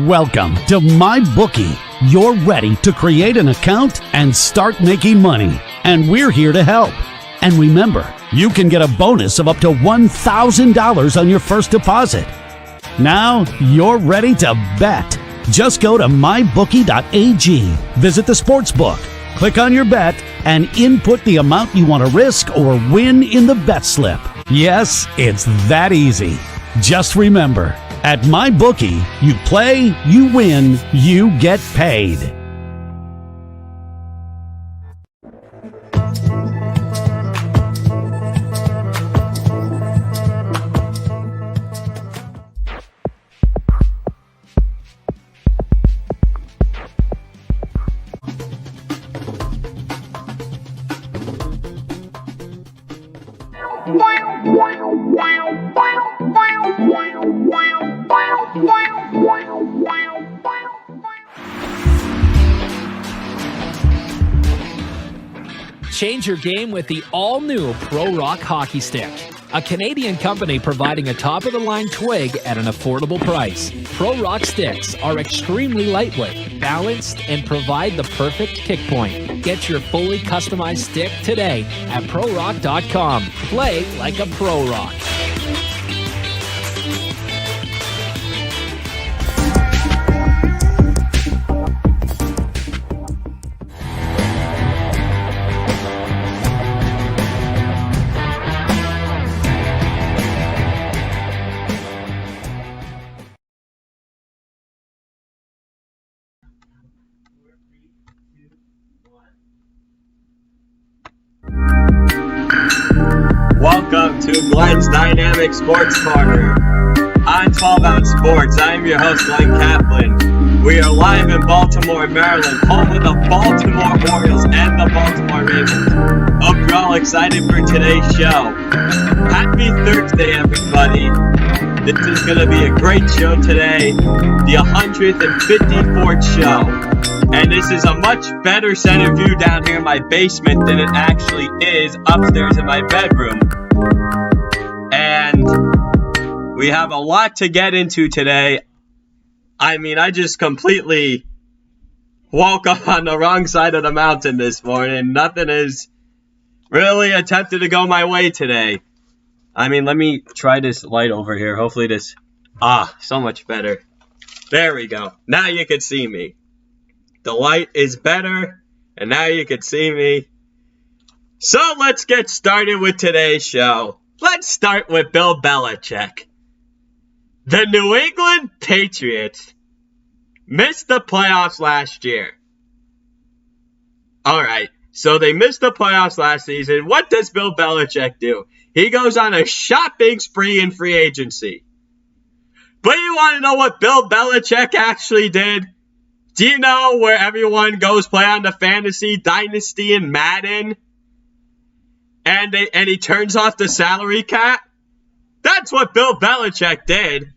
Welcome to MyBookie. You're ready to create an account and start making money. And we're here to help. And remember, you can get a bonus of up to $1,000 on your first deposit. Now you're ready to bet. Just go to mybookie.ag, visit the sportsbook, click on your bet, and input the amount you want to risk or win in the bet slip. Yes, it's that easy. Just remember, at MyBookie, you play, you win, you get paid. Change your game with the all-new Pro Rock Hockey Stick, a Canadian company providing a top-of-the-line twig at an affordable price. Pro Rock sticks are extremely lightweight, balanced, and provide the perfect kick point. Get your fully customized stick today at ProRock.com. Play like a Pro Rock. Welcome to Glenn's Dynamic Sports Corner on 12 Ounce Sports. I'm your host, Glenn Kaplan. We are live in Baltimore, Maryland, home of the Baltimore Orioles and the Baltimore Ravens. Hope you're all excited for today's show. Happy Thursday, everybody. This is going to be a great show today, the 154th show. And this is a much better center view down here in my basement than it actually is upstairs in my bedroom. And we have a lot to get into today. I mean, I just completely woke up on the wrong side of the mountain this morning. Nothing is really attempted to go my way today. I mean, let me try this light over here. Hopefully this... so much better. There we go. Now you can see me. The light is better, and now you can see me. So let's get started with today's show. Let's start with Bill Belichick. The New England Patriots missed the playoffs last year. Alright, so they missed the playoffs last season. What does Bill Belichick do? He goes on a shopping spree in free agency. But you want to know what Bill Belichick actually did? Do you know where everyone goes play on the fantasy dynasty in Madden? And he turns off the salary cap? That's what Bill Belichick did.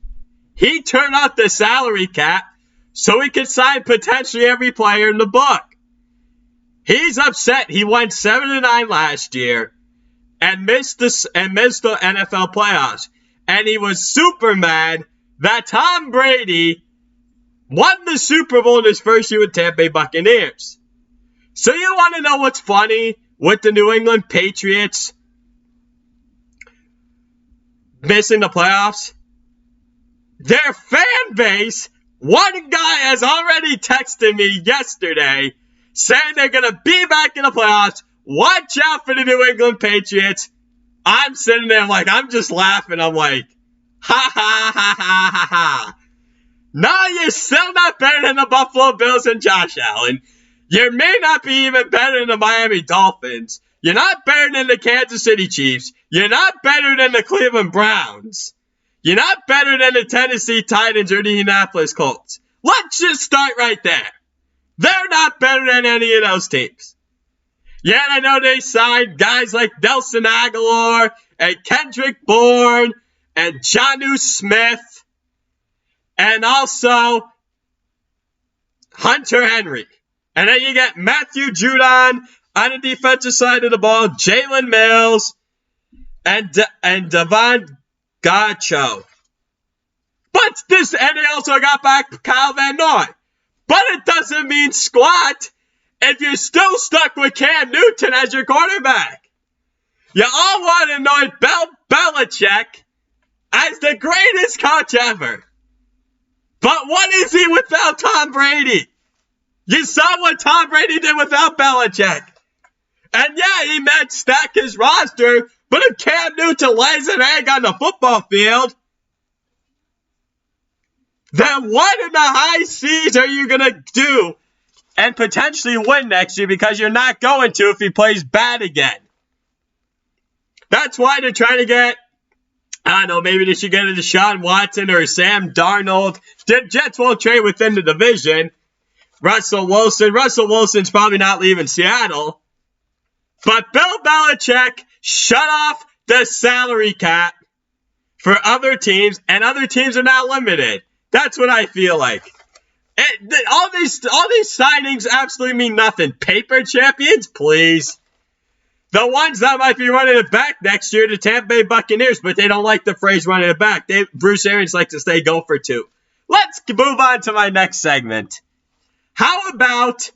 He turned off the salary cap so he could sign potentially every player in the book. He's upset. He went 7-9 last year and missed the NFL playoffs. And he was super mad that Tom Brady won the Super Bowl in his first year with Tampa Bay Buccaneers. So you want to know what's funny with the New England Patriots missing the playoffs? Their fan base, one guy has already texted me yesterday saying they're going to be back in the playoffs. Watch out for the New England Patriots. I'm sitting there like, I'm just laughing. I'm like, ha ha ha ha ha ha. No, you're still not better than the Buffalo Bills and Josh Allen. You may not be even better than the Miami Dolphins. You're not better than the Kansas City Chiefs. You're not better than the Cleveland Browns. You're not better than the Tennessee Titans or the Indianapolis Colts. Let's just start right there. They're not better than any of those teams. Yeah, I know they signed guys like Nelson Aguilar and Kendrick Bourne and Jonnu Smith. And also Hunter Henry. And then you get Matthew Judon on the defensive side of the ball, Jalen Mills, and Devon Gacho. But and they also got back Kyle Van Noy. But it doesn't mean squat if you're still stuck with Cam Newton as your quarterback. You all want to anoint Belichick as the greatest coach ever. But what is he without Tom Brady? You saw what Tom Brady did without Belichick. And yeah, he meant stack his roster, but if Cam Newton lays an egg on the football field, then what in the high seas are you going to do and potentially win next year, because you're not going to if he plays bad again? That's why they're trying to get, I don't know, maybe they should get a Deshaun Watson or Sam Darnold. The Jets won't trade within the division. Russell Wilson's probably not leaving Seattle. But Bill Belichick shut off the salary cap for other teams, and other teams are not limited. That's what I feel like. All these signings absolutely mean nothing. Paper champions, please. The ones that might be running it back next year, the Tampa Bay Buccaneers, but they don't like the phrase running it back. Bruce Arians likes to say go for two. Let's move on to my next segment. How about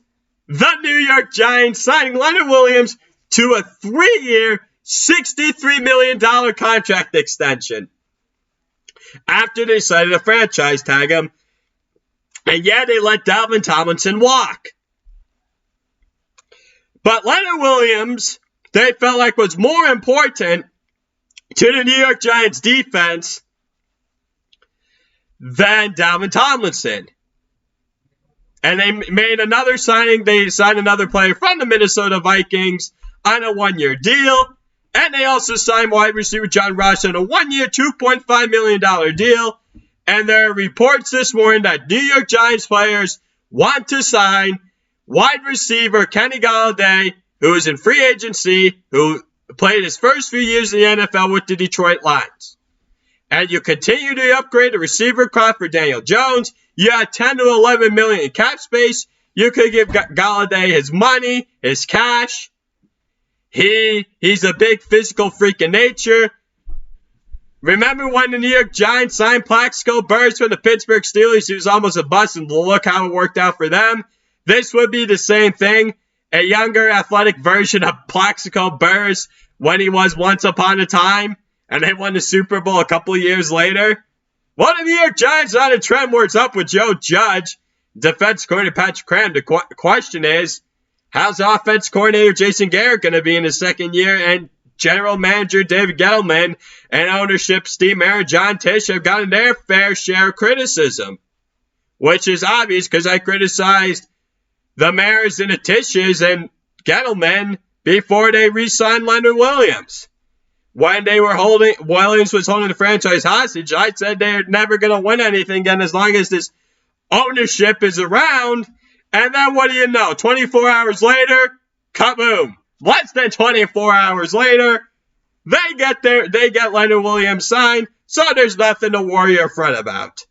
the New York Giants signing Leonard Williams to a 3-year, $63 million contract extension after they decided to franchise tag him? And yeah, they let Dalvin Tomlinson walk. But Leonard Williams, they felt like was more important to the New York Giants defense than Dalvin Tomlinson. And they made another signing. They signed another player from the Minnesota Vikings on a 1-year deal. And they also signed wide receiver John Ross on a 1-year, $2.5 million deal. And there are reports this morning that New York Giants players want to sign wide receiver Kenny Golladay, who is in free agency, who played his first few years in the NFL with the Detroit Lions. And you continue to upgrade the receiver crop for Daniel Jones. You had 10 to 11 million in cap space. You could give Golladay his money, his cash. He's a big physical freak in nature. Remember when the New York Giants signed Plaxico Burress from the Pittsburgh Steelers? He was almost a bust, and look how it worked out for them. This would be the same thing. A younger, athletic version of Plaxico Burress when he was once upon a time, and they won the Super Bowl a couple of years later. Well, the New York Giants on a trend where it's up with Joe Judge, defense coordinator Patrick Graham. The question is, how's offense coordinator Jason Garrett going to be in his second year? And general manager David Gettleman and ownership Steve Mayer and John Tisch have gotten their fair share of criticism, which is obvious because I criticized the Mayers and the Tisches and Gettleman before they re-signed Leonard Williams. When Williams was holding the franchise hostage, I said they're never going to win anything again as long as this ownership is around. And then what do you know? 24 hours later, kaboom. Less than 24 hours later, they get Leonard Williams signed, so there's nothing to worry or fret about.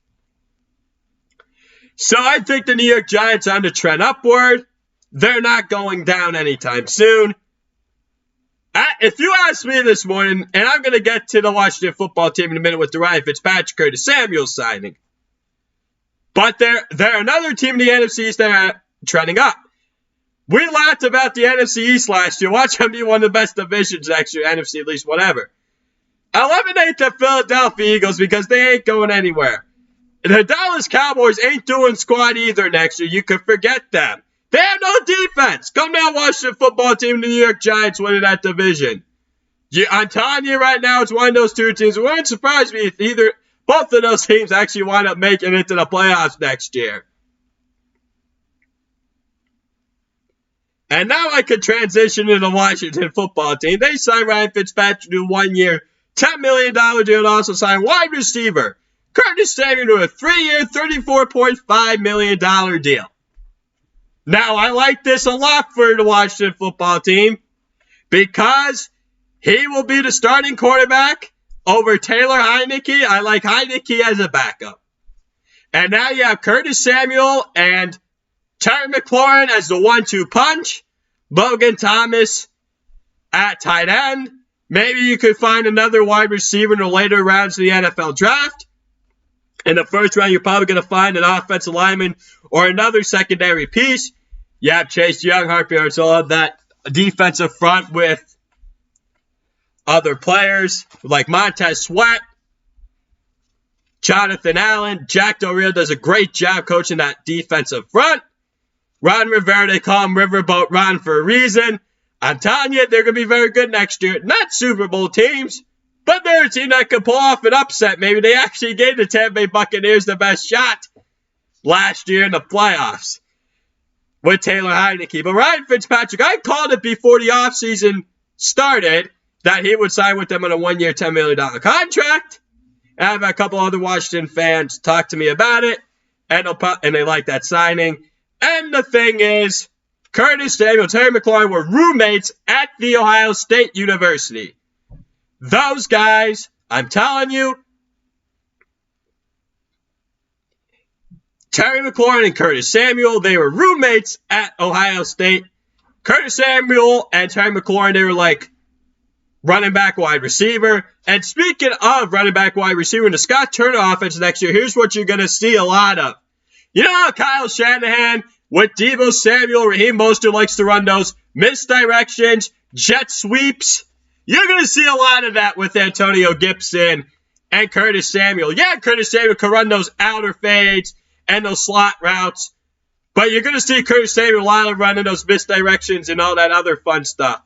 So I think the New York Giants are on the trend upward. They're not going down anytime soon. If you asked me this morning, and I'm going to get to the Washington football team in a minute with the Ryan Fitzpatrick or the Samuel signing, but they're another team in the NFC East that are trending up. We laughed about the NFC East last year. Watch them be one of the best divisions next year, NFC at least, whatever. Eliminate the Philadelphia Eagles because they ain't going anywhere. The Dallas Cowboys ain't doing squat either next year. You can forget them. They have no defense. Come down, watch the football team, the New York Giants winning that division. I'm telling you right now, it's one of those two teams. It wouldn't surprise me if both of those teams actually wind up making it to the playoffs next year. And now I could transition to the Washington football team. They signed Ryan Fitzpatrick to a 1-year, $10 million deal and also signed wide receiver Curtis Samuel to a 3-year, $34.5 million deal. Now, I like this a lot for the Washington football team because he will be the starting quarterback over Taylor Heinicke. I like Heinicke as a backup. And now you have Curtis Samuel and Terry McLaurin as the 1-2 punch. Logan Thomas at tight end. Maybe you could find another wide receiver in the later rounds of the NFL draft. In the first round, you're probably going to find an offensive lineman or another secondary piece. You have Chase Young, Harvey Arzola, that defensive front with other players like Montez Sweat, Jonathan Allen. Jack Del Rio does a great job coaching that defensive front. Ron Rivera, they call him Riverboat Ron for a reason. I'm telling you, they're going to be very good next year. Not Super Bowl teams, but they're a team that could pull off an upset. Maybe they actually gave the Tampa Bay Buccaneers the best shot last year in the playoffs with Taylor Heineke. But Ryan Fitzpatrick, I called it before the offseason started that he would sign with them on a one-year, $10 million contract. And I've had a couple other Washington fans talk to me about it, and they like that signing. And the thing is, Curtis Samuel, Terry McLaurin were roommates at The Ohio State University. Those guys, I'm telling you, Terry McLaurin and Curtis Samuel, they were roommates at Ohio State. Curtis Samuel and Terry McLaurin, they were like running back, wide receiver. And speaking of running back, wide receiver in the Scott Turner offense next year, here's what you're going to see a lot of. You know how Kyle Shanahan with Deebo Samuel, Raheem Mostert likes to run those misdirections, jet sweeps? You're going to see a lot of that with Antonio Gibson and Curtis Samuel. Yeah, Curtis Samuel can run those outer fades and those slot routes, but you're going to see Curtis Samuel a lot of running those misdirections and all that other fun stuff.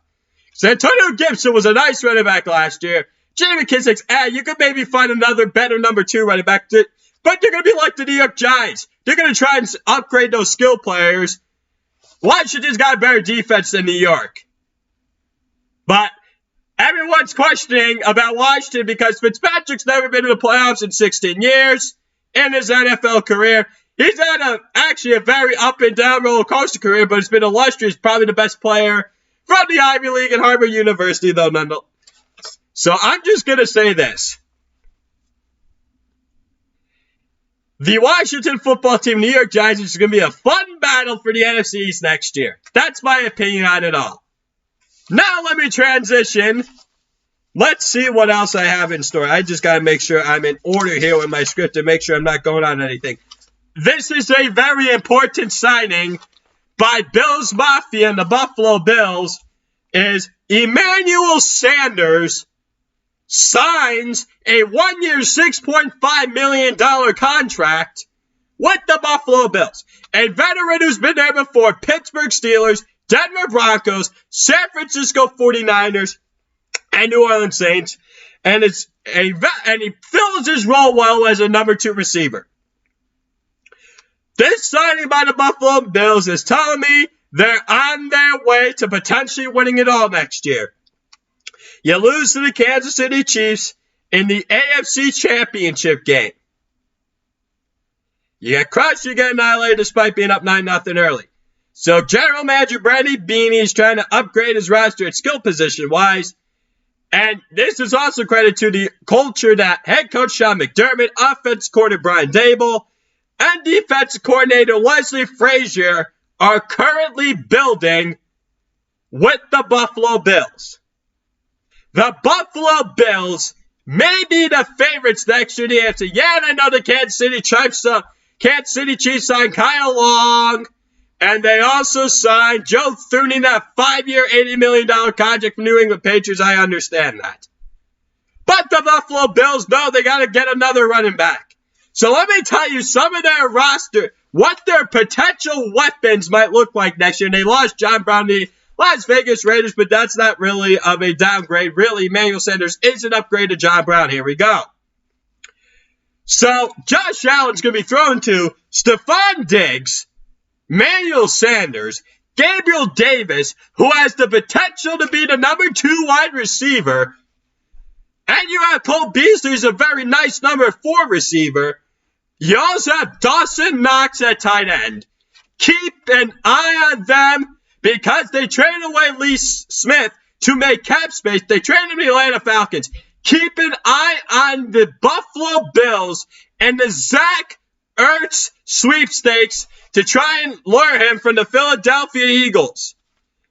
So Antonio Gibson was a nice running back last year. Jamie McKissick's, you could maybe find another better number 2 running back, but they're going to be like the New York Giants. They're going to try and upgrade those skill players. Washington's got a better defense than New York. But everyone's questioning about Washington because Fitzpatrick's never been in the playoffs in 16 years in his NFL career. He's had actually a very up and down roller coaster career, but it's been illustrious. Probably the best player from the Ivy League at Harvard University, though, nonetheless. So I'm just going to say this. The Washington football team, New York Giants, is going to be a fun battle for the NFC East next year. That's my opinion on it all. Now let me transition. Let's see what else I have in store. I just got to make sure I'm in order here with my script to make sure I'm not going on anything. This is a very important signing by Bills Mafia and the Buffalo Bills. Is Emmanuel Sanders signs a one-year, $6.5 million contract with the Buffalo Bills. A veteran who's been there before: Pittsburgh Steelers, Denver Broncos, San Francisco 49ers, and New Orleans Saints. And he fills his role well as a number 2 receiver. This signing by the Buffalo Bills is telling me they're on their way to potentially winning it all next year. You lose to the Kansas City Chiefs in the AFC Championship game. You get crushed, you get annihilated despite being up 9-0 early. So General Manager Brady Beanie is trying to upgrade his roster at skill position-wise. And this is also credit to the culture that head coach Sean McDermott, offense coordinator Brian Daboll, and defensive coordinator Leslie Frazier are currently building with the Buffalo Bills. The Buffalo Bills may be the favorites next year in the AFC. Yeah, and I know the Kansas City Chiefs signed Kyle Long, and they also signed Joe Thuney, that 5-year, $80 million contract from New England Patriots. I understand that. But the Buffalo Bills know they got to get another running back. So let me tell you some of their roster, what their potential weapons might look like next year. And they lost John Brown, the Las Vegas Raiders, but that's not really of a downgrade. Really, Emmanuel Sanders is an upgrade to John Brown. Here we go. So Josh Allen's going to be thrown to Stephon Diggs, Emmanuel Sanders, Gabriel Davis, who has the potential to be the number 2 wide receiver, and you have Cole Beasley, who's a very nice number 4 receiver. You also have Dawson Knox at tight end. Keep an eye on them because they traded away Lee Smith to make cap space. They traded him to the Atlanta Falcons. Keep an eye on the Buffalo Bills and the Zach Ertz sweepstakes to try and lure him from the Philadelphia Eagles.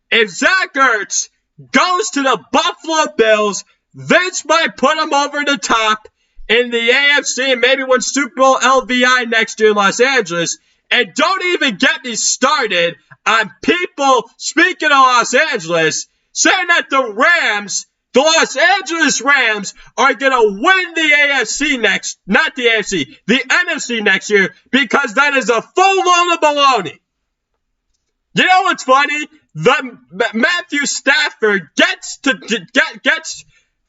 If Zach Ertz goes to the Buffalo Bills, Vince might put him over the top in the AFC and maybe win Super Bowl LVI next year in Los Angeles. And don't even get me started on people, speaking of Los Angeles, saying that the Los Angeles Rams are going to win the the NFC next year, because that is a full load of baloney. You know what's funny? Matthew Stafford gets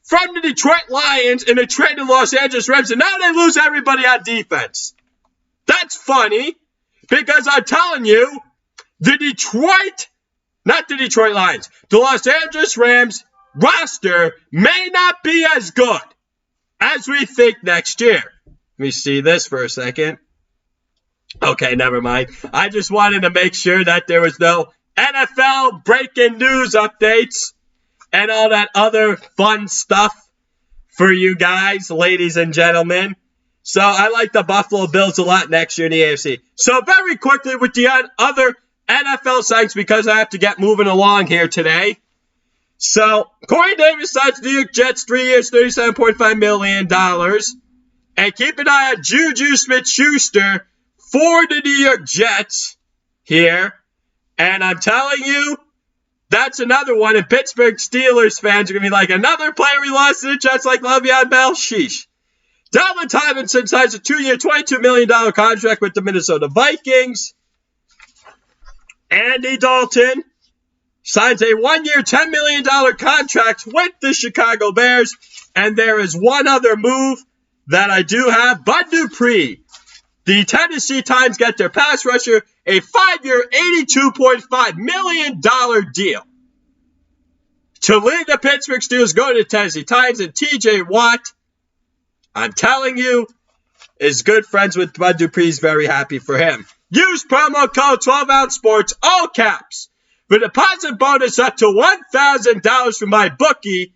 from the Detroit Lions in a trade to Los Angeles Rams, and now they lose everybody on defense. That's funny, because I'm telling you, not the Detroit Lions, the Los Angeles Rams roster may not be as good as we think next year. Let me see this for a second. Okay, never mind. I just wanted to make sure that there was no NFL breaking news updates and all that other fun stuff for you guys, ladies and gentlemen. So I like the Buffalo Bills a lot next year in the AFC. So very quickly with the other NFL sites, because I have to get moving along here today. So Corey Davis signs New York Jets 3 years, $37.5 million. And keep an eye on Juju Smith-Schuster for the New York Jets here. And I'm telling you, that's another one. And Pittsburgh Steelers fans are going to be like, another player we lost to the Jets like Le'Veon Bell? Sheesh. Dalvin Tomlinson signs a 2-year, $22 million contract with the Minnesota Vikings. Andy Dalton signs a 1-year, $10 million contract with the Chicago Bears. And there is one other move that I do have. Bud Dupree. The Tennessee Titans get their pass rusher a 5-year, $82.5 million deal. To lead the Pittsburgh Steelers, go to the Tennessee Titans, and TJ Watt, I'm telling you, is good friends with Bud Dupree. He's very happy for him. Use promo code 12ounce sports, all caps, for deposit bonus up to $1,000 from my bookie.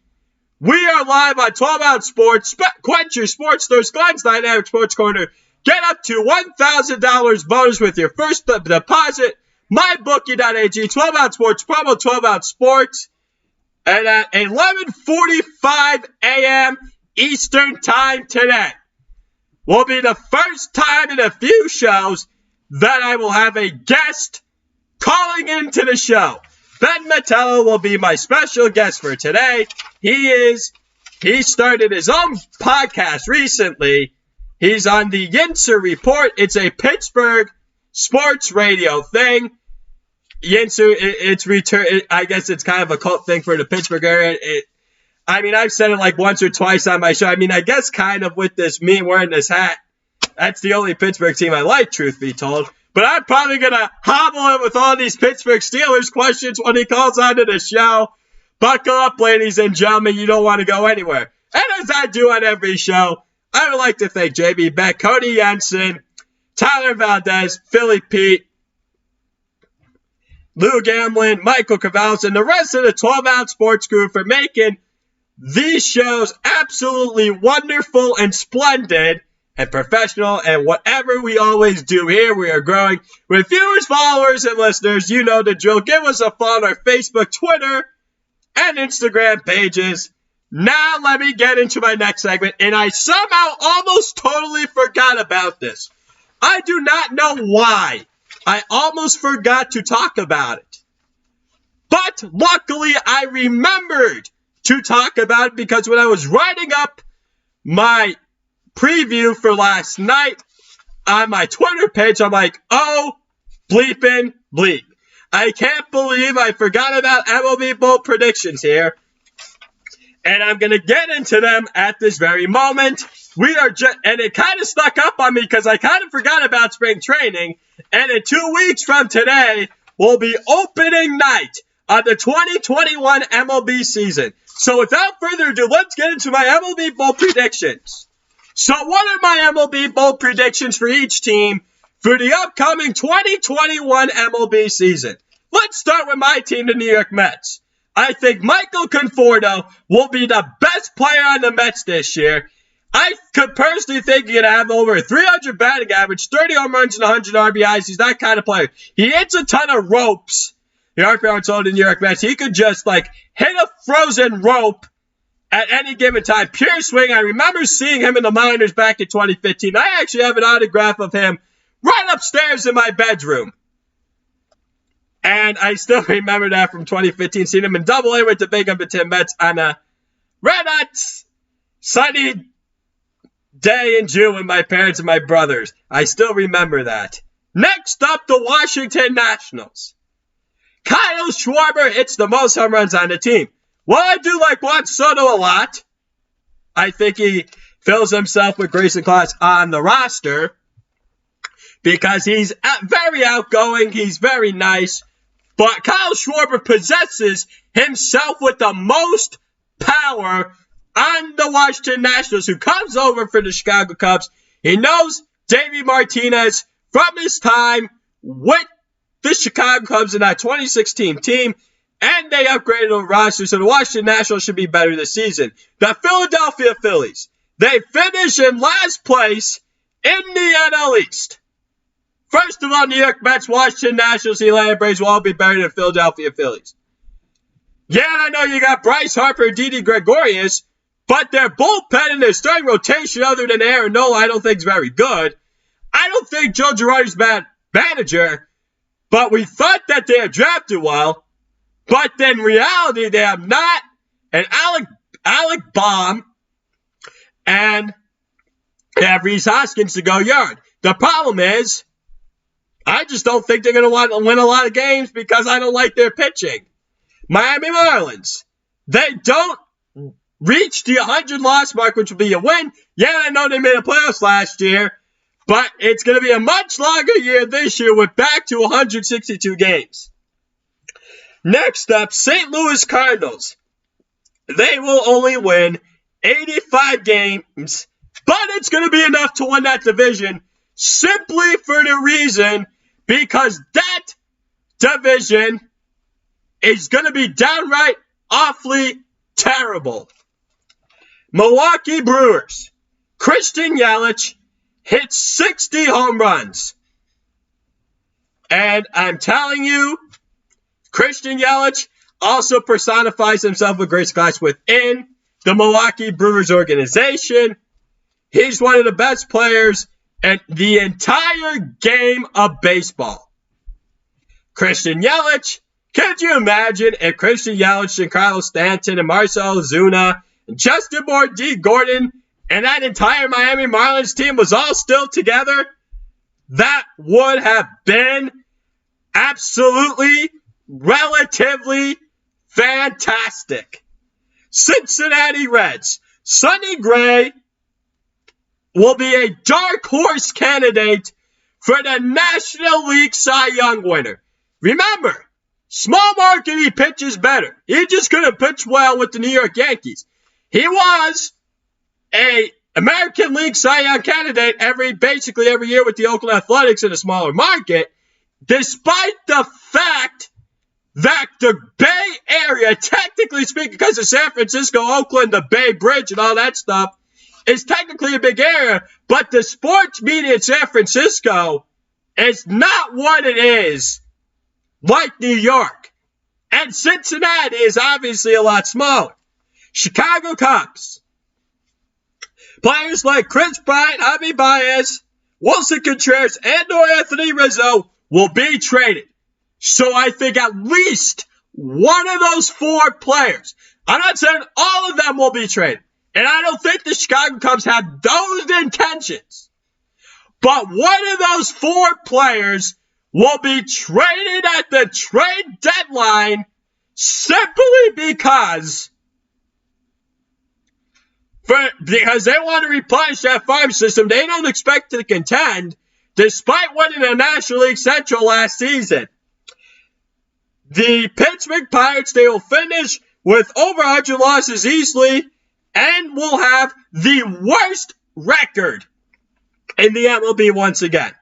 We are live on 12ounce sports. Quench your sports thirst. Glenn's Dynamic Sports Corner. Get up to $1,000 bonus with your first deposit. MyBookie.ag, 12ounce sports, promo 12ounce sports. And at 11:45 a.m. Eastern time today will be the first time in a few shows that I will have a guest calling into the show. Ben Mettello will be my special guest for today. He started his own podcast recently. He's on the Yinzer Report. It's a Pittsburgh sports radio thing. Yinzer, it's return. I guess it's kind of a cult thing for the Pittsburgh area. I've said it like once or twice on my show. I guess kind of with this, me wearing this hat, that's the only Pittsburgh team I like, truth be told. But I'm probably going to hobble him with all these Pittsburgh Steelers questions when he calls onto the show. Buckle up, ladies and gentlemen. You don't want to go anywhere. And as I do on every show, I would like to thank JB Beck, Cody Jensen, Tyler Valdez, Philly Pete, Lou Gamlin, Michael Cavales, and the rest of the 12-ounce sports crew for making these shows absolutely wonderful and splendid and professional, and whatever we always do here, we are growing with viewers, followers, and listeners. You know the drill. Give us a follow on our Facebook, Twitter, and Instagram pages. Now let me get into my next segment, and I somehow almost totally forgot about this. I do not know why. I almost forgot to talk about it. But luckily, I remembered to talk about it, because when I was writing up my preview for last night on my Twitter page, I'm like, oh, bleeping bleep. I can't believe I forgot about MLB bold predictions here. And I'm going to get into them at this very moment. And it kind of stuck up on me because I kind of forgot about spring training. And in 2 weeks from today will be opening night of the 2021 MLB season. So without further ado, let's get into my MLB bold predictions. So what are my MLB bold predictions for each team for the upcoming 2021 MLB season? Let's start with my team, the New York Mets. I think Michael Conforto will be the best player on the Mets this year. I could personally think he's going to have over 300 batting average, 30 home runs and 100 RBIs. He's that kind of player. He hits a ton of ropes. The RPR told the New York Mets, he could just hit a frozen rope at any given time. Pure swing. I remember seeing him in the minors back in 2015. I actually have an autograph of him right upstairs in my bedroom. And I still remember that from 2015, seeing him in Double-A with the Binghamton Mets on a red hot sunny day in June with my parents and my brothers. I still remember that. Next up, the Washington Nationals. Kyle Schwarber hits the most home runs on the team. Well, I do like Juan Soto a lot. I think he fills himself with grace and class on the roster because he's very outgoing. He's very nice. But Kyle Schwarber possesses himself with the most power on the Washington Nationals, who comes over for the Chicago Cubs. He knows Davey Martinez from his time with the Chicago Cubs in that 2016 team, and they upgraded the roster, so the Washington Nationals should be better this season. The Philadelphia Phillies, they finish in last place in the NL East. First of all, New York Mets, Washington Nationals, the Atlanta Braves will all be better than Philadelphia Phillies. Yeah, I know you got Bryce Harper and Didi Gregorius, but their bullpen and their starting rotation, other than Aaron Nola, I don't think is very good. I don't think Joe Girardi's bad manager, but we thought that they had drafted well. But in reality, they have not. And Alec Baum and they have Rhys Hoskins to go yard. The problem is, I just don't think they're going to want to win a lot of games because I don't like their pitching. Miami Marlins, they don't reach the 100-loss mark, which would be a win. Yeah, I know they made the playoffs last year, but it's going to be a much longer year this year with back to 162 games. Next up, St. Louis Cardinals. They will only win 85 games, but it's going to be enough to win that division simply for the reason because that division is going to be downright awfully terrible. Milwaukee Brewers. Christian Yelich hit 60 home runs. And I'm telling you, Christian Yelich also personifies himself with grace and class within the Milwaukee Brewers organization. He's one of the best players in the entire game of baseball. Christian Yelich, could you imagine if Christian Yelich and Carlos Stanton and Marcell Ozuna and Justin Moore, D. Gordon, and that entire Miami Marlins team was all still together? That would have been absolutely, relatively fantastic. Cincinnati Reds. Sonny Gray will be a dark horse candidate for the National League Cy Young winner. Remember, small market, he pitches better. He just couldn't pitch well with the New York Yankees. He was a American League Cy Young candidate basically every year with the Oakland Athletics in a smaller market, despite the fact that the Bay Area, technically speaking, because of San Francisco, Oakland, the Bay Bridge, and all that stuff, is technically a big area, but the sports media in San Francisco is not what it is like New York. And Cincinnati is obviously a lot smaller. Chicago Cubs. Players like Chris Bryant, Javi Baez, Wilson Contreras, and or Anthony Rizzo will be traded. So I think at least one of those four players, I'm not saying all of them will be traded, and I don't think the Chicago Cubs have those intentions, but one of those four players will be traded at the trade deadline simply because they want to replenish that farm system. They don't expect to contend despite winning the National League Central last season. The Pittsburgh Pirates, they will finish with over 100 losses easily and will have the worst record in the MLB once again.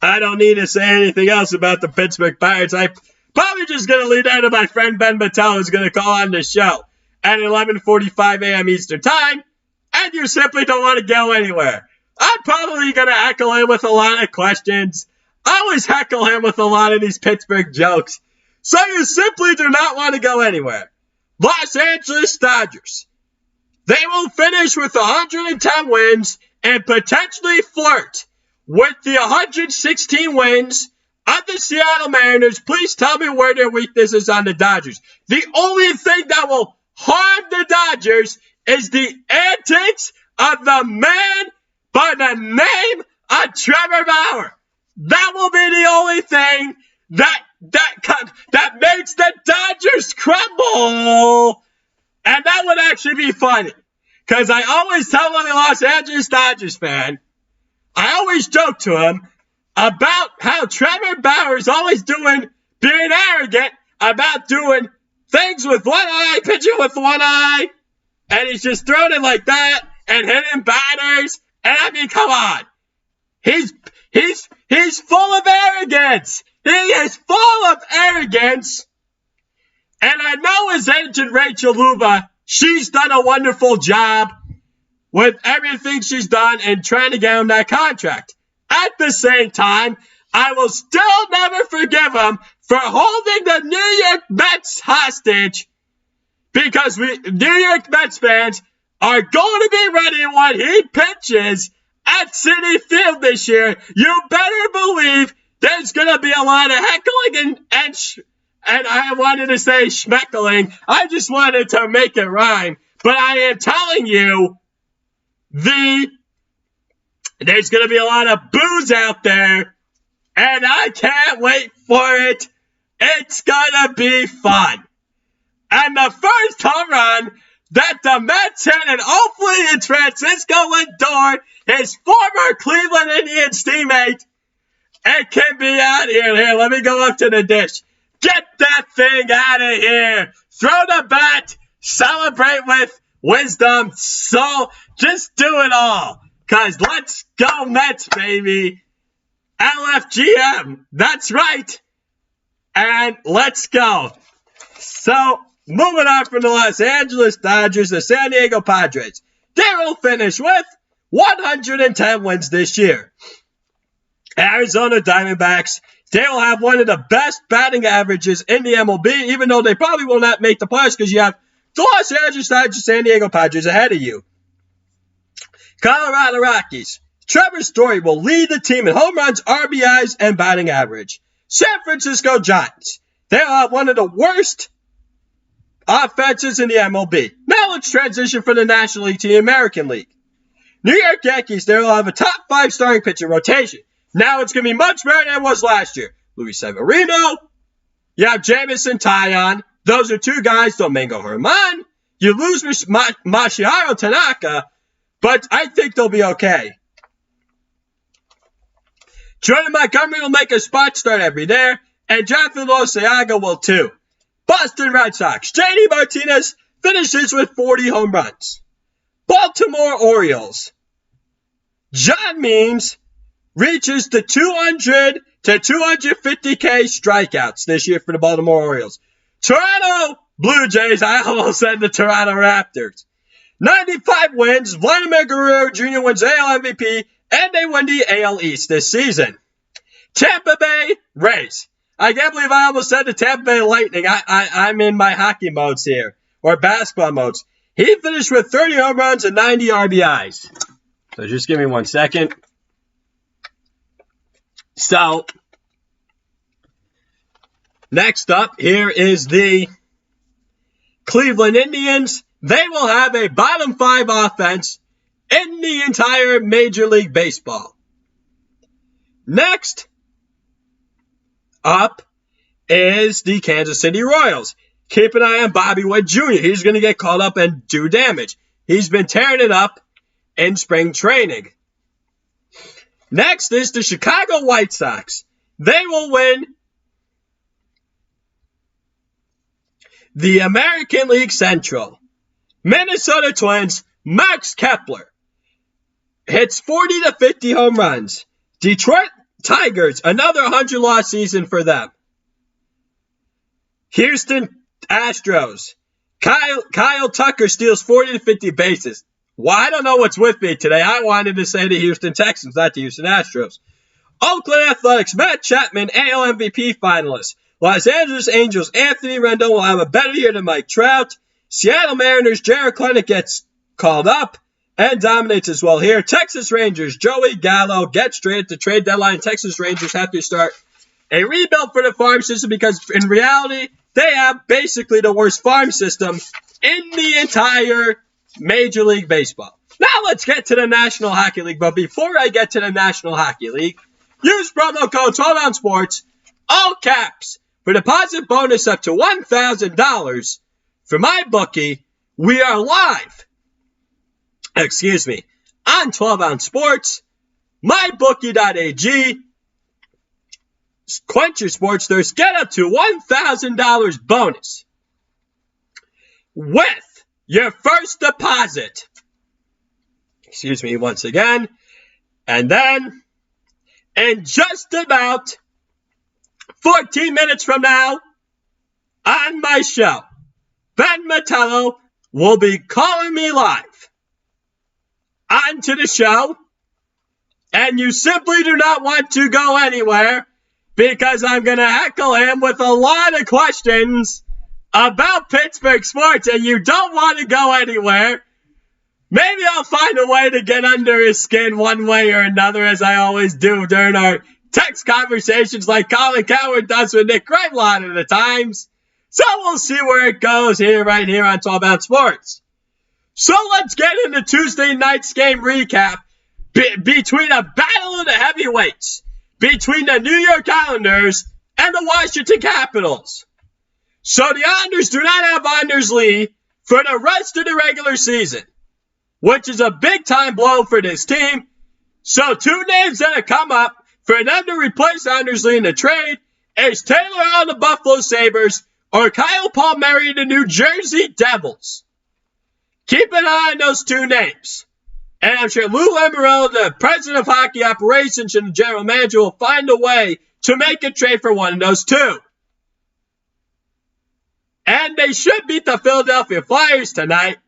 I don't need to say anything else about the Pittsburgh Pirates. I'm probably just going to leave that to my friend Ben Mattel, who's going to call on the show at 11:45 a.m. Eastern Time, and you simply don't want to go anywhere. I'm probably going to heckle him with a lot of questions. I always heckle him with a lot of these Pittsburgh jokes. So you simply do not want to go anywhere. Los Angeles Dodgers. They will finish with 110 wins and potentially flirt with the 116 wins of the Seattle Mariners. Please tell me where their weakness is on the Dodgers. The only thing that will harm the Dodgers is the antics of the man by the name of Trevor Bauer. That will be the only thing that makes the Dodgers crumble. And that would actually be funny. Because I always tell a Los Angeles Dodgers fan, I always joke to him about how Trevor Bauer is always being arrogant about doing things with one eye, pitching with one eye, and he's just throwing it like that and hitting batters. And I mean, come on. He's full of arrogance. He is full of arrogance. And I know his agent, Rachel Luba, she's done a wonderful job with everything she's done in trying to get him that contract. At the same time, I will still never forgive him for holding the New York Mets hostage, because New York Mets fans are going to be ready when he pitches at Citi Field this year. You better believe there's going to be a lot of heckling and I wanted to say schmeckling. I just wanted to make it rhyme. But I am telling you, there's going to be a lot of boos out there, and I can't wait for it. It's going to be fun. And the first home run that the Mets hit, and hopefully it's Francisco Lindor, his former Cleveland Indians teammate. It can be out here. Here, let me go up to the dish. Get that thing out of here. Throw the bat. Celebrate with wisdom. So just do it all. Because let's go Mets, baby. LFGM. That's right. And let's go. So, moving on from the Los Angeles Dodgers, the San Diego Padres. They will finish with 110 wins this year. Arizona Diamondbacks, they will have one of the best batting averages in the MLB, even though they probably will not make the playoffs because you have the Los Angeles Dodgers, San Diego Padres ahead of you. Colorado Rockies, Trevor Story will lead the team in home runs, RBIs, and batting average. San Francisco Giants, they will have one of the worst offenses in the MLB. Now let's transition from the National League to the American League. New York Yankees, they will have a top 5 starting pitching rotation. Now it's going to be much better than it was last year. Luis Severino, you have Jameson Taillon. Those are 2 guys, Domingo Germán. You lose Masahiro Tanaka, but I think they'll be okay. Jordan Montgomery will make a spot start every there, and Jonathan Loaizaga will too. Boston Red Sox, JD Martinez finishes with 40 home runs. Baltimore Orioles, John Means reaches the 200 to 250K strikeouts this year for the Baltimore Orioles. Toronto Blue Jays, I almost said the Toronto Raptors. 95 wins, Vladimir Guerrero Jr. wins AL MVP, and they win the AL East this season. Tampa Bay Rays. I can't believe I almost said the Tampa Bay Lightning. I'm in my hockey modes here, or basketball modes. He finished with 30 home runs and 90 RBIs. So just give me 1 second. So, next up here is the Cleveland Indians. They will have a bottom 5 offense in the entire Major League Baseball. Next up is the Kansas City Royals. Keep an eye on Bobby Witt Jr. He's going to get called up and do damage. He's been tearing it up in spring training. Next is the Chicago White Sox. They will win the American League Central. Minnesota Twins, Max Kepler hits 40 to 50 home runs. Detroit Tigers, another 100-loss season for them. Houston Astros, Kyle Tucker steals 40 to 50 bases. Well, I don't know what's with me today. I wanted to say the Houston Texans, not the Houston Astros. Oakland Athletics, Matt Chapman, AL MVP finalist. Los Angeles Angels, Anthony Rendon will have a better year than Mike Trout. Seattle Mariners, Jarred Kelenic gets called up and dominates as well here. Texas Rangers, Joey Gallo gets traded at the trade deadline. Texas Rangers have to start a rebuild for the farm system because in reality, they have basically the worst farm system in the entire Major League Baseball. Now let's get to the National Hockey League. But before I get to the National Hockey League, use promo code 12 Sports, all caps, for deposit bonus up to $1,000 for my bookie. We are live. On 12 Sports, mybookie.ag. Quench your sports thirst. Get up to $1,000 bonus with your first deposit. Once again. And then, in just about 14 minutes from now, on my show, Ben Mettello will be calling me live onto the show. And you simply do not want to go anywhere, because I'm going to heckle him with a lot of questions about Pittsburgh sports, and you don't want to go anywhere. Maybe I'll find a way to get under his skin one way or another, as I always do during our text conversations like Colin Coward does with Nick Wright a lot of the times. So we'll see where it goes right here on 12 Sports. So let's get into Tuesday night's game recap between a battle of the heavyweights between the New York Islanders and the Washington Capitals. So the Islanders do not have Anders Lee for the rest of the regular season, which is a big-time blow for this team. So two names that have come up for them to replace Anders Lee in the trade is Taylor on the Buffalo Sabres or Kyle Palmieri, the New Jersey Devils. Keep an eye on those two names. And I'm sure Lou Lamoriello, the president of hockey operations and the general manager, will find a way to make a trade for one of those two. And they should beat the Philadelphia Flyers tonight.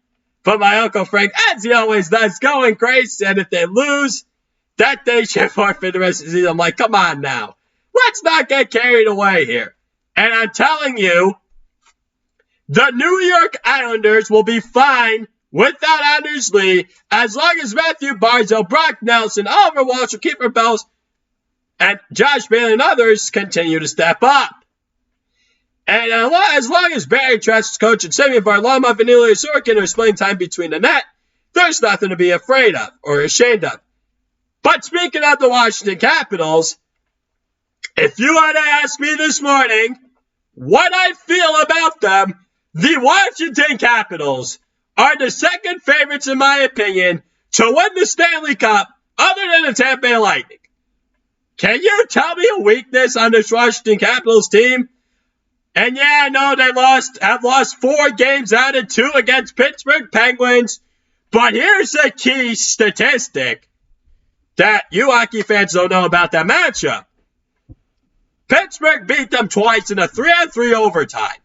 But my Uncle Frank, as he always does, going crazy. And if they lose, that they should forfeit the rest of the season. I'm like, come on now. Let's not get carried away here. And I'm telling you, the New York Islanders will be fine without Anders Lee, as long as Matthew Barzal, Brock Nelson, Oliver Walsh, Kiefer Bells, and Josh Bailey and others continue to step up. And as long as Barry Trotz, coach, and Semyon Varlamov and Ilya Sorokin are splitting time between the net, there's nothing to be afraid of or ashamed of. But speaking of the Washington Capitals, if you were to ask me this morning what I feel about them, the Washington Capitals are the second favorites, in my opinion, to win the Stanley Cup other than the Tampa Bay Lightning. Can you tell me a weakness on this Washington Capitals team? And yeah, I know they have lost 4 games out of 2 against Pittsburgh Penguins. But here's a key statistic that you hockey fans don't know about that matchup. Pittsburgh beat them twice in a 3-on-3 overtime.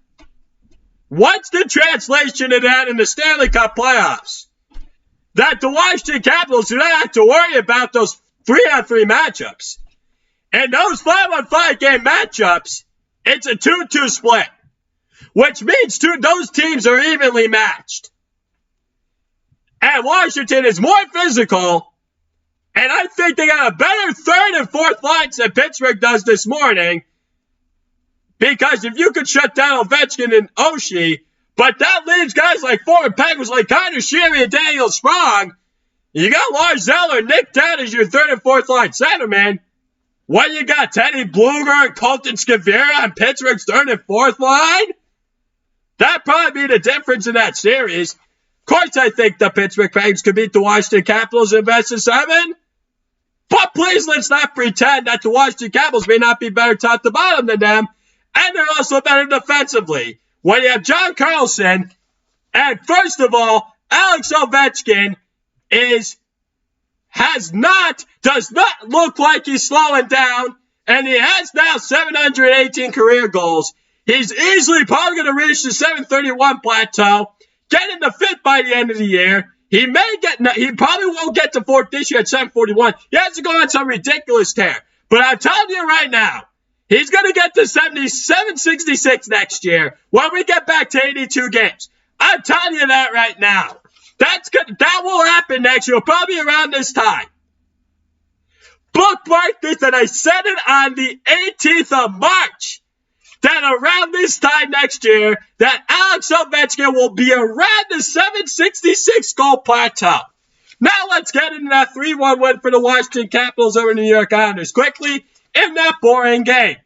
What's the translation of that in the Stanley Cup playoffs? That the Washington Capitals do not have to worry about those 3-on-3 matchups. And those 5-on-5 game matchups, it's a 2-2 split, which means those teams are evenly matched. And Washington is more physical, and I think they got a better third and fourth lines than Pittsburgh does this morning. Because if you could shut down Ovechkin and Oshie, but that leaves guys like former Penguins like Connor Sheary and Daniel Sprong, you got Lars Zeller, Nick Down as your third and fourth line centerman. What you got, Teddy Bluger and Colton Scavera on Pittsburgh's third and fourth line? That'd probably be the difference in that series. Of course, I think the Pittsburgh Penguins could beat the Washington Capitals in best of 7. But please, let's not pretend that the Washington Capitals may not be better top to bottom than them. And they're also better defensively. When you have John Carlson, and first of all, Alex Ovechkin does not look like he's slowing down, and he has now 718 career goals. He's easily probably going to reach the 731 plateau, get into 5th by the end of the year. He probably won't get to 4th this year at 741. He has to go on some ridiculous tear. But I'm telling you right now, he's going to get to 766 next year when we get back to 82 games. I'm telling you that right now. That's good. That will happen next year, probably around this time. Bookmark this, and I said it on the 18th of March, that around this time next year, that Alex Ovechkin will be around the 766 goal plateau. Now let's get into that 3-1 win for the Washington Capitals over the New York Islanders quickly in that boring game.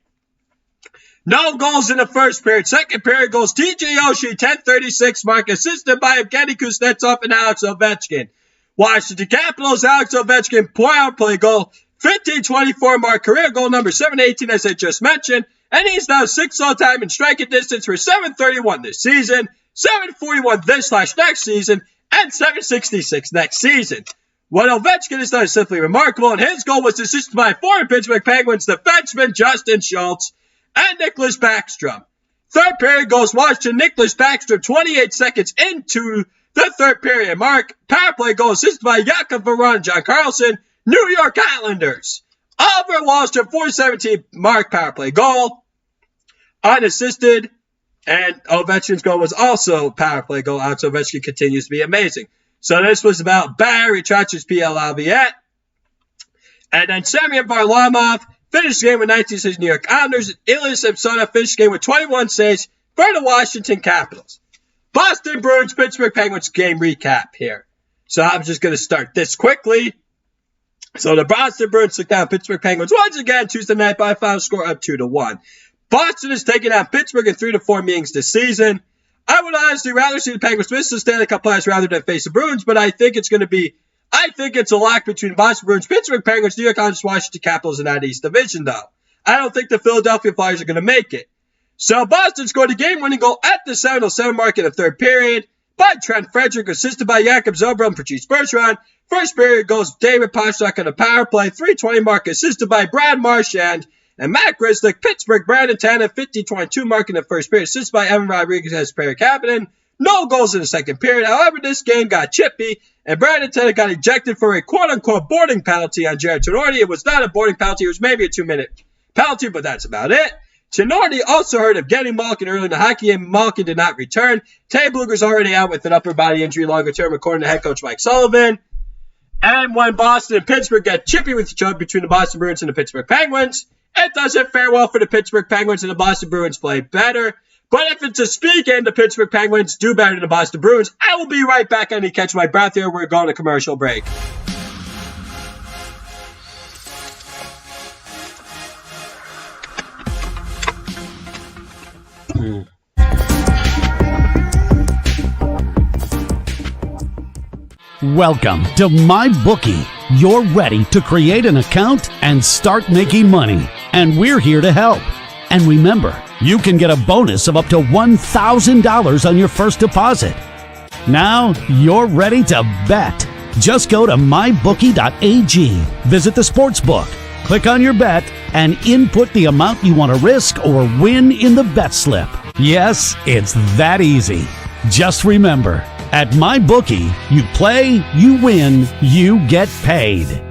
No goals in the first period. Second period goes TJ Oshie, 10:36 mark, assisted by Evgeny Kuznetsov and Alex Ovechkin. Washington Capitals, Alex Ovechkin, power play goal, 15:24 mark, career goal number 718, as I just mentioned, and he's now 6th all-time in striking distance for 731 this season, 741 this/next season, and 766 next season. What Ovechkin has done is simply remarkable, and his goal was assisted by former Pittsburgh Penguins defenseman Justin Schultz and Nicholas Backstrom. Third period goes Washington, Nicholas Backstrom, 28 seconds into the third period mark. Power play goal assisted by Jakub Veron and John Carlson, New York Islanders. Oliver Wahlstrom, 4:17 mark, power play goal, unassisted. And Ovechkin's goal was also power play goal. Alex Ovechkin continues to be amazing. So this was about Barry Trotsch's P.L. Laviolette. And then Semyon Varlamov finished the game with 19 saves. New York Islanders. Ilya Samsonov finished the game with 21 saves for the Washington Capitals. Boston Bruins, Pittsburgh Penguins game recap here. So I'm just going to start this quickly. So the Boston Bruins took down Pittsburgh Penguins once again Tuesday night by a final score of 2-1. Boston is taking out Pittsburgh in 3-4 meetings this season. I would honestly rather see the Penguins miss the Stanley Cup playoffs rather than face the Bruins, but I think it's a lock between Boston Bruins, Pittsburgh Penguins, New York Islanders, Washington Capitals in that East Division, though. I don't think the Philadelphia Flyers are going to make it. So Boston scored a game-winning goal at the 7:07 mark in the third period by Trent Frederick, assisted by Jakob Zobro and Patrice Bergeron. First period goes David Pastrnak on a power play, 3:20 mark, assisted by Brad Marchand and Matt Grzelcyk. Pittsburgh, Brandon Tanev, 50:22 mark in the first period, assisted by Evan Rodriguez as player captain. No goals in the second period. However, this game got chippy, and Brandon Tanev got ejected for a quote-unquote boarding penalty on Jared Tenorti. It was not a boarding penalty. It was maybe a 2-minute penalty, but that's about it. Tenorti also hurt Evgeny Malkin early in the hockey game. Malkin did not return. Tay Bluger's already out with an upper body injury longer term, according to head coach Mike Sullivan. And when Boston and Pittsburgh get chippy with each other between the Boston Bruins and the Pittsburgh Penguins, it doesn't fare well for the Pittsburgh Penguins, and the Boston Bruins play better. But if it's a speed game, the Pittsburgh Penguins do better than the Boston Bruins. I will be right back. I need to catch my breath here. We're going to commercial break. Welcome to MyBookie. You're ready to create an account and start making money, and we're here to help. And remember, you can get a bonus of up to $1,000 on your first deposit. Now you're ready to bet. Just go to mybookie.ag, visit the sportsbook, click on your bet, and input the amount you want to risk or win in the bet slip. Yes, it's that easy. Just remember, at MyBookie, you play, you win, you get paid.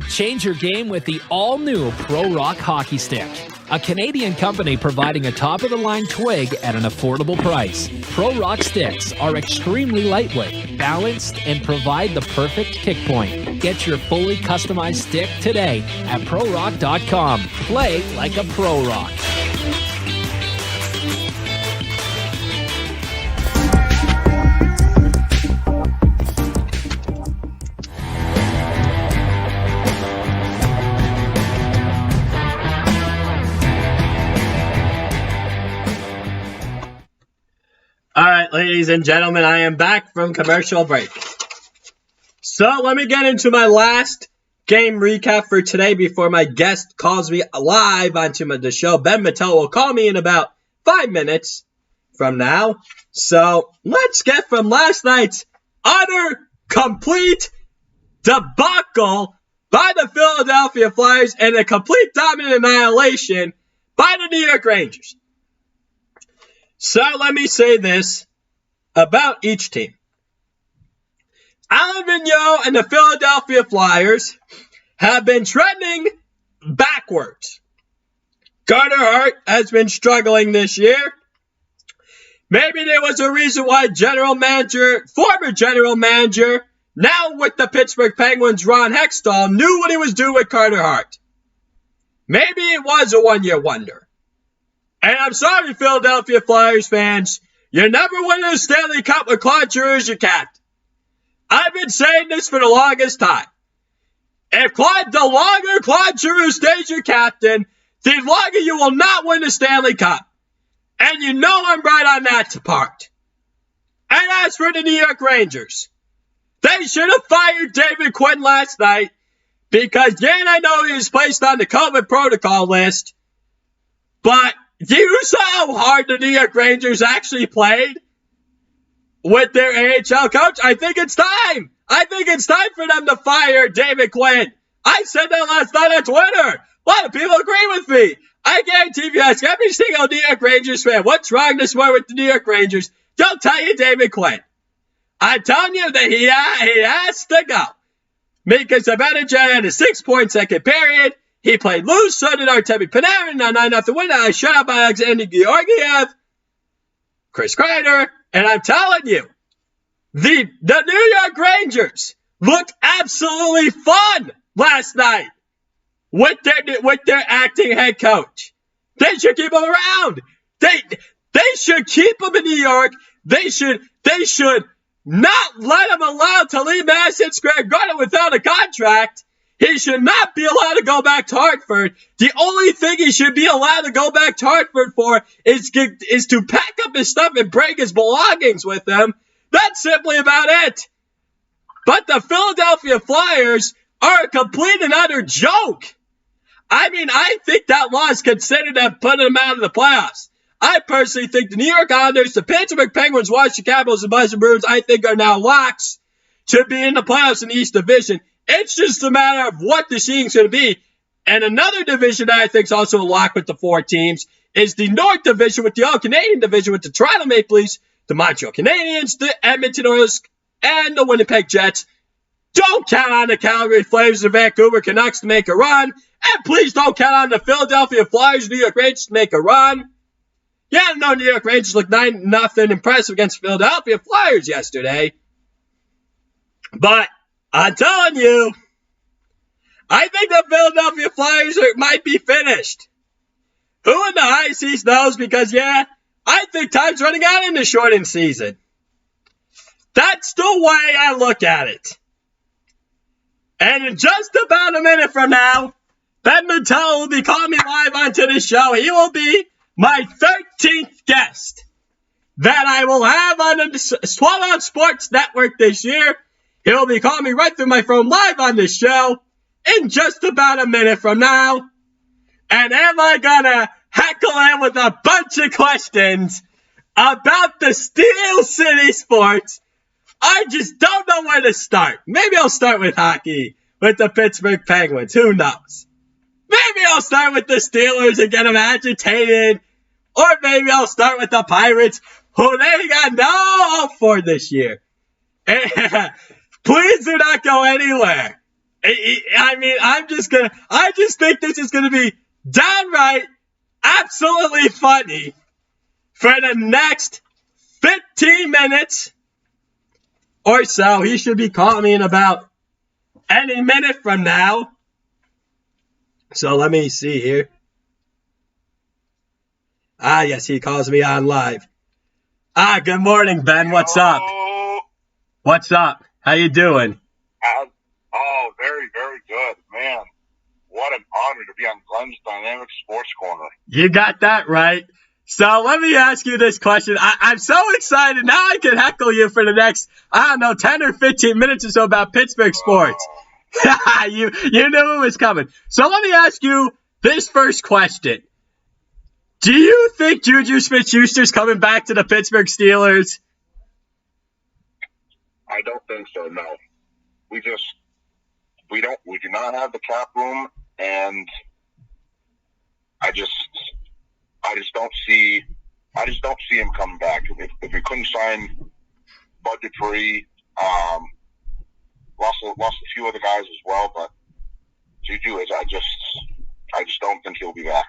Change your game with the all-new Pro Rock Hockey Stick, a Canadian company providing a top-of-the-line twig at an affordable price. Pro Rock sticks are extremely lightweight, balanced, and provide the perfect kick point. Get your fully customized stick today at ProRock.com. Play like a Pro Rock. All right, ladies and gentlemen, I am back from commercial break. So let me get into my last game recap for today before my guest calls me live onto the show. Ben Mattel will call me in about 5 minutes from now. So let's get from last night's utter, complete debacle by the Philadelphia Flyers and a complete dominant annihilation by the New York Rangers. So let me say this about each team. Alain Vigneault and the Philadelphia Flyers have been trending backwards. Carter Hart has been struggling this year. Maybe there was a reason why former general manager, now with the Pittsburgh Penguins, Ron Hextall, knew what he was doing with Carter Hart. Maybe it was a one-year wonder. And I'm sorry, Philadelphia Flyers fans, you're never winning a Stanley Cup with Claude Giroux as your captain. I've been saying this for the longest time. The longer Claude Giroux stays your captain, the longer you will not win the Stanley Cup. And you know I'm right on that part. And as for the New York Rangers, they should have fired David Quinn last night because, I know he was placed on the COVID protocol list, but you saw how hard the New York Rangers actually played with their AHL coach. I think it's time. I think it's time for them to fire David Quinn. I said that last night on Twitter. A lot of people agree with me. I guarantee if you ask every single New York Rangers fan what's wrong this morning with the New York Rangers, they'll tell you David Quinn. I'm telling you that he has to go. Mika Zibanejad had a 6-point second period. He played loose, so did Artemi Panarin. On 9-0 win, I shut out by Alexander Georgiev, Chris Kreider, and I'm telling you, the New York Rangers looked absolutely fun last night with their acting head coach. They should keep him around. They should keep him in New York. They should not let him allow to leave Madison Square Garden without a contract. He should not be allowed to go back to Hartford. The only thing he should be allowed to go back to Hartford for is to pack up his stuff and bring his belongings with him. That's simply about it. But the Philadelphia Flyers are a complete and utter joke. I think that loss considered them putting them out of the playoffs. I personally think the New York Islanders, the Pittsburgh Penguins, Washington Capitals, and Boston Bruins, I think are now locks to be in the playoffs in the East Division. It's just a matter of what the seeding's going to be. And another division that I think is also a lock with the 4 teams is the North Division with the All-Canadian Division with the Toronto Maple Leafs, the Montreal Canadiens, the Edmonton Oilers, and the Winnipeg Jets. Don't count on the Calgary Flames and Vancouver Canucks to make a run. And please don't count on the Philadelphia Flyers, New York Rangers to make a run. Yeah, no, New York Rangers looked 9-0 impressive against Philadelphia Flyers yesterday. But I'm telling you, I think the Philadelphia Flyers might be finished. Who in the high seas knows? Because, I think time's running out in the shortened season. That's the way I look at it. And in just about a minute from now, Ben Mattel will be calling me live onto the show. He will be my 13th guest that I will have on the 12 Ounce Sports Network this year. He'll be calling me right through my phone live on this show in just about a minute from now. And am I gonna heckle him with a bunch of questions about the Steel City Sports? I just don't know where to start. Maybe I'll start with hockey with the Pittsburgh Penguins. Who knows? Maybe I'll start with the Steelers and get them agitated. Or maybe I'll start with the Pirates, who they got no hope for this year. Please do not go anywhere. I just think this is going to be downright absolutely funny for the next 15 minutes or so. He should be calling me in about any minute from now. So let me see here. Yes, he calls me on live. Good morning, Ben. What's up? What's up? How you doing? Very, very good. Man, what an honor to be on Glenn's Dynamic Sports Corner. You got that right. So let me ask you this question. I'm so excited. Now I can heckle you for the next, 10 or 15 minutes or so about Pittsburgh sports. You knew it was coming. So let me ask you this first question. Do you think Juju Smith-Schuster's coming back to the Pittsburgh Steelers? I don't think so. No, we do not have the cap room, and I just don't see him coming back. If we couldn't sign budget free, lost a few other guys as well, but Juju is I just don't think he'll be back.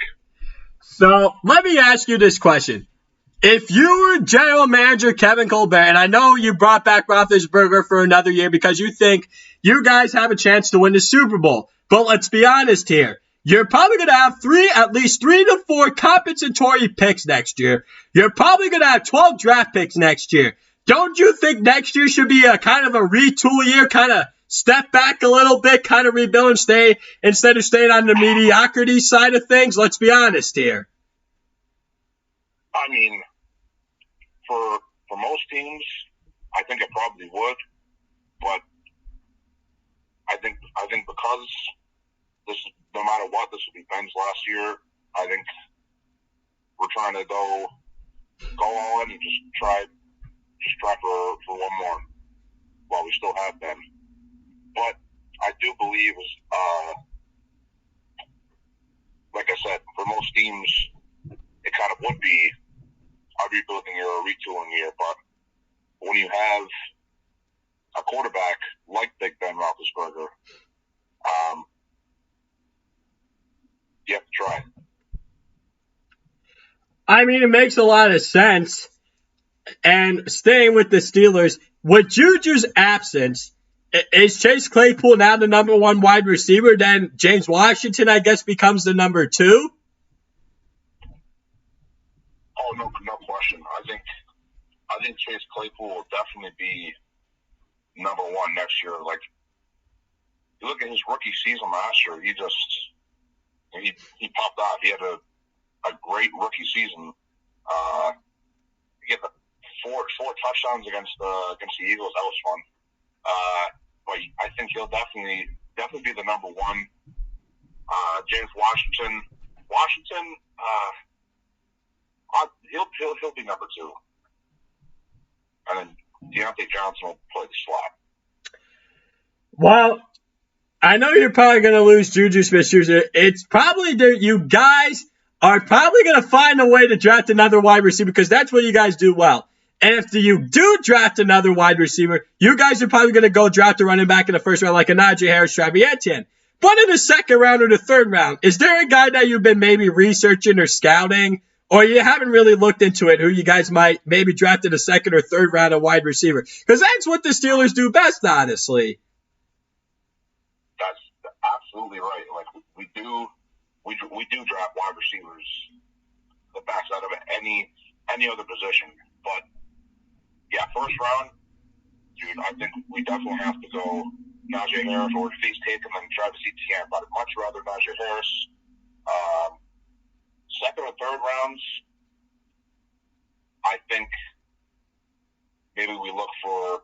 So let me ask you this question. If you were general manager Kevin Colbert, and I know you brought back Roethlisberger for another year because you think you guys have a chance to win the Super Bowl, but let's be honest here. You're probably going to have at least 3 to 4 compensatory picks next year. You're probably going to have 12 draft picks next year. Don't you think next year should be a kind of a retool year, kind of step back a little bit, kind of rebuild and stay, instead of staying on the mediocrity side of things? Let's be honest here. I mean, for most teams, I think it probably would, but I think because this, no matter what, this will be Ben's last year. I think we're trying to go all in and just try for one more while we still have Ben. But I do believe, like I said, for most teams, it kind of would be a rebuilding year or a retooling year. But when you have a quarterback like Big Ben Roethlisberger, you have to try. I mean, it makes a lot of sense. And staying with the Steelers, with Juju's absence, is Chase Claypool now the number 1 wide receiver? Then James Washington, I guess, becomes the number 2? Oh, no question. I think Chase Claypool will definitely be number 1 next year. Like, you look at his rookie season last year, he popped off. He had a great rookie season. He had the four touchdowns against the Eagles. That was fun. But I think he'll definitely be the number 1. James Washington, he'll be number 2. And then Deontay Johnson will play the slot. Well, I know you're probably going to lose Juju Smith-Schuster. It's probably you guys are probably going to find a way to draft another wide receiver because that's what you guys do well. And if you do draft another wide receiver, you guys are probably going to go draft a running back in the first round like a Najee Harris, Travis Etienne. But in the second round or the third round, is there a guy that you've been maybe researching or scouting, or you haven't really looked into it, who you guys might maybe draft in the second or third round of wide receiver? Because that's what the Steelers do best, honestly. That's absolutely right. Like we do draft wide receivers the best out of any other position. But yeah, first round, dude, I think we definitely have to go Najee Harris, or if he's taken, then Travis Etienne. But I'd much rather Najee Harris. Second or third rounds, I think maybe we look for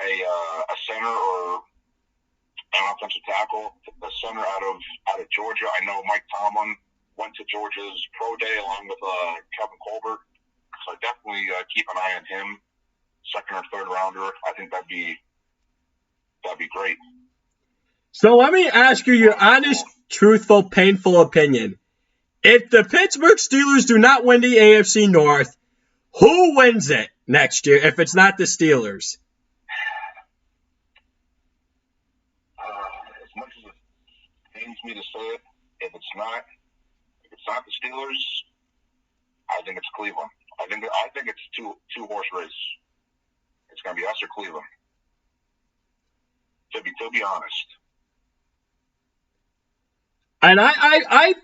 a center or an offensive tackle. The center out of Georgia. I know Mike Tomlin went to Georgia's pro day along with Kevin Colbert, so I definitely keep an eye on him. Second or third rounder, I think that'd be great. So let me ask you your honest, truthful, painful opinion. If the Pittsburgh Steelers do not win the AFC North, who wins it next year if it's not the Steelers? As much as it pains me to say it, if it's not the Steelers, I think it's Cleveland. I think it's two horse race. It's going to be us or Cleveland. To be honest. And I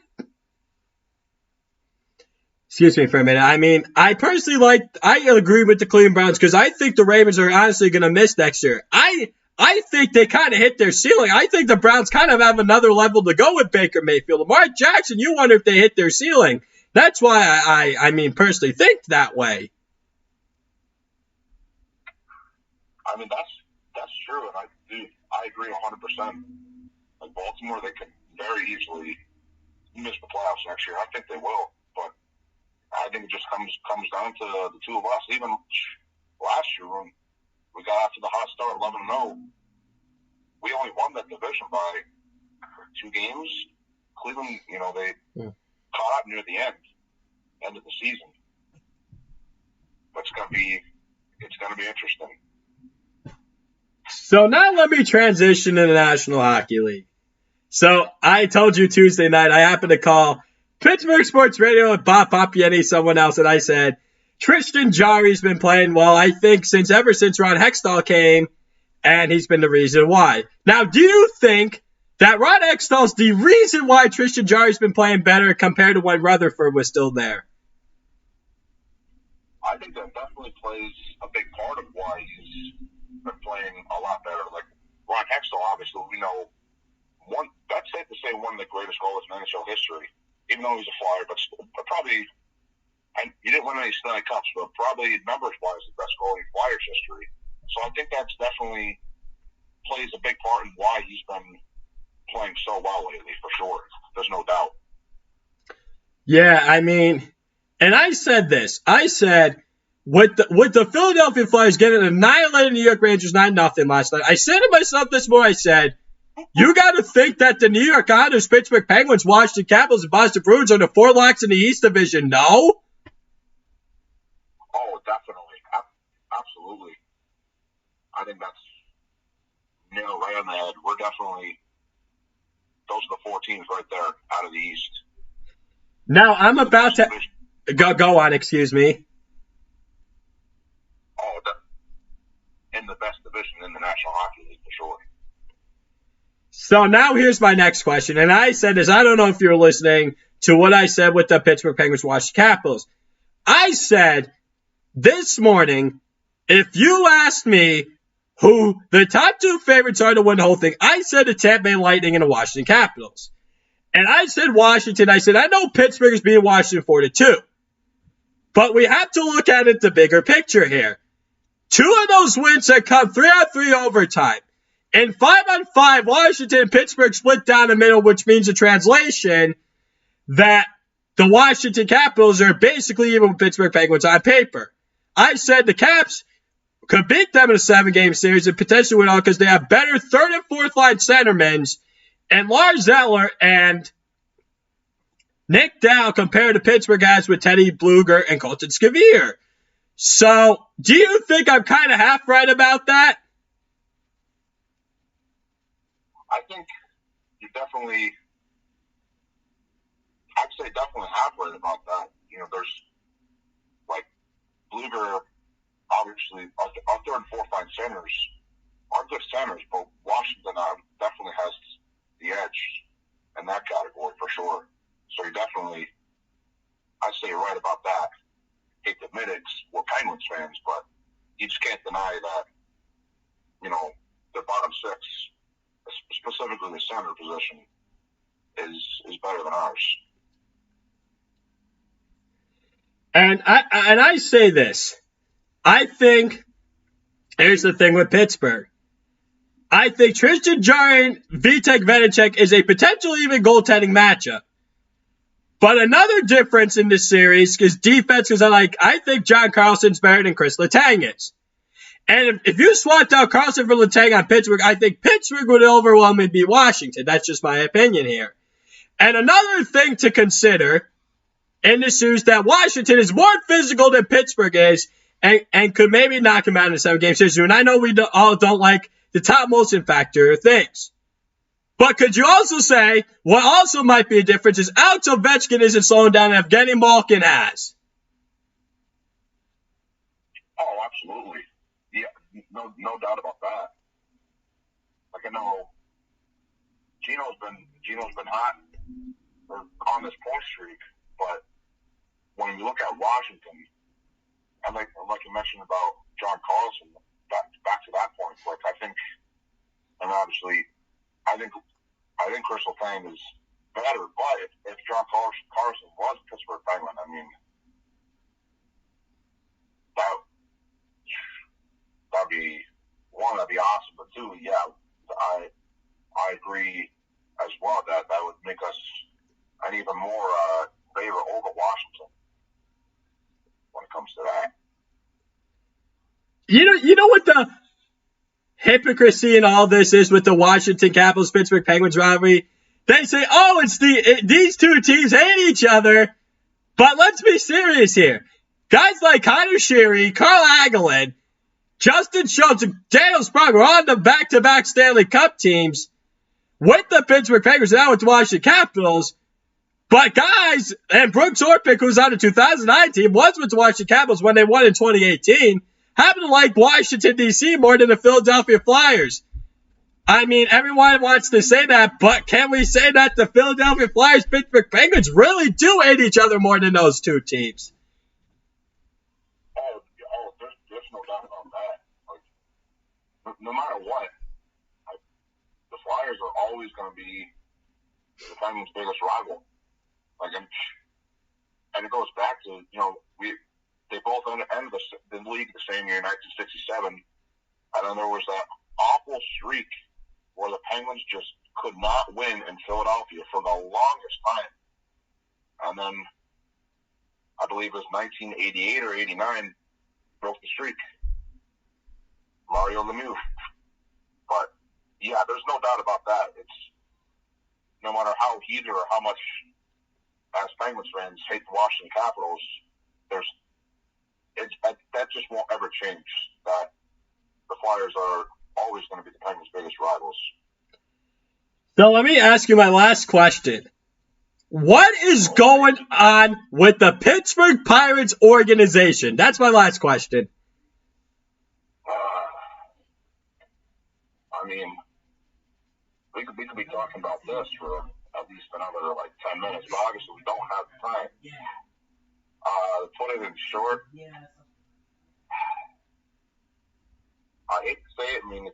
excuse me for a minute. I mean, I personally I agree with the Cleveland Browns because I think the Ravens are honestly going to miss next year. I think they kind of hit their ceiling. I think the Browns kind of have another level to go with Baker Mayfield. Lamar Jackson, you wonder if they hit their ceiling. That's why I mean, personally think that way. I mean, that's true, and I agree 100%. Like Baltimore, they could very easily miss the playoffs next year. I think they will, but I think it just comes down to the two of us. Even last year when we got out to the hot start, 11-0, we only won that division by 2 games. Cleveland, they caught up near the end of the season. It's gonna be interesting. So now let me transition to the National Hockey League. So I told you Tuesday night I happened to call Pittsburgh Sports Radio with Bob Papiani, someone else, and I said Tristan Jarry's been playing well, I think, ever since Ron Hextall came, and he's been the reason why. Now, do you think that Ron Hextall's the reason why Tristan Jarry's been playing better compared to when Rutherford was still there? I think that definitely plays a big part of why he's been playing a lot better. Like Ron Hextall, obviously, we know that's safe to say one of the greatest goalies in NHL history, even though he's a Flyer, but probably, and he didn't win any Stanley Cups, but probably numbers-wise the best goalie in Flyers history. So I think that's definitely plays a big part in why he's been playing so well lately, for sure. There's no doubt. Yeah, I mean, and I said this. I said, with the Philadelphia Flyers getting annihilated New York Rangers 9-0 last night, I said to myself this morning, I said, you got to think that the New York Islanders, Pittsburgh Penguins, Washington Capitals, and Boston Bruins are the 4 locks in the East Division. No? Oh, definitely. Absolutely. I think that's nailed right on the head. We're definitely, those are the 4 teams right there out of the East. Now, I'm about to go on, excuse me. Oh, in the best division in the National Hockey League, for sure. So now here's my next question. And I said this, I don't know if you're listening to what I said with the Pittsburgh Penguins, Washington Capitals. I said this morning, if you asked me who the top 2 favorites are to win the whole thing, I said the Tampa Bay Lightning and the Washington Capitals. And I said Washington. I said, I know Pittsburgh is beating Washington 4-2. But we have to look at it the bigger picture here. 2 of those wins have come 3-on-3 overtime. In 5-on-5, Washington and Pittsburgh split down the middle, which means a translation that the Washington Capitals are basically even with Pittsburgh Penguins on paper. I said the Caps could beat them in a 7-game series and potentially win all because they have better 3rd and 4th line centermen and Lars Eller and Nick Dow compared to Pittsburgh guys with Teddy Bluger and Colton Scevere. So, do you think I'm kind of half right about that? I think you definitely, I'd say definitely half right about that. There's, like, Bluger, obviously, our 3rd and 4th line centers are good centers, but Washington definitely has the edge in that category for sure. So you definitely, I'd say you're right about that. Hate to admit it, we're Penguins fans, but you just can't deny that, the bottom 6, specifically the center position, is better than ours. And I say this. I think, here's the thing with Pittsburgh. I think Tristan Jarry and Vitek Vanacek is a potential even goaltending matchup. But another difference in this series is defense, because I think John Carlson's better than Chris Letang is. And if you swapped out Carlson for Letang on Pittsburgh, I think Pittsburgh would overwhelmingly beat Washington. That's just my opinion here. And another thing to consider in this series, that Washington is more physical than Pittsburgh is and could maybe knock him out in a 7-game series. And I know we all don't like the top motion factor things. But could you also say, what also might be a difference is Alex Ovechkin isn't slowing down and Evgeny Malkin has. Oh, absolutely. Yeah, no doubt about that. Like, I know Gino's been hot on this point streak, but when you look at Washington, and like you mentioned about John Carlson, back to that point, like I think Chris Letang is better, but if John Carlson was a Pittsburgh Penguin, I mean, that'd be awesome. But 2, yeah, I agree as well that would make us and even more favor over Washington when it comes to that. You know what the hypocrisy in all this is with the Washington Capitals Pittsburgh Penguins rivalry? They say, oh, these two teams hate each other. But let's be serious here. Guys like Connor Sheary, Carl Hagelin, Justin Schultz, and Daniel Sprong are on the back-to-back Stanley Cup teams with the Pittsburgh Penguins, now with the Washington Capitals. But guys, and Brooks Orpik, who's on the 2009 team, was with the Washington Capitals when they won in 2018, happen to like Washington, D.C. more than the Philadelphia Flyers. I mean, everyone wants to say that, but can we say that the Philadelphia Flyers, Pittsburgh Penguins really do hate each other more than those two teams? There's no doubt about that. Like, no matter what, the Flyers are always going to be the Penguins' biggest rival. Like, and it goes back to, they both ended the league the same year, 1967, and then there was that awful streak where the Penguins just could not win in Philadelphia for the longest time. And then I believe it was 1988 or 89 broke the streak. Mario Lemieux. But yeah, there's no doubt about that. It's no matter how heated or how much as Penguins fans hate the Washington Capitals, that just won't ever change. That the Flyers are always going to be the Penguins' biggest rivals. So let me ask you my last question. What is going on with the Pittsburgh Pirates organization? That's my last question. I mean, we could be talking about this for at least another 10 minutes, but obviously we don't have the time. To put it in short, I hate to say it. I mean,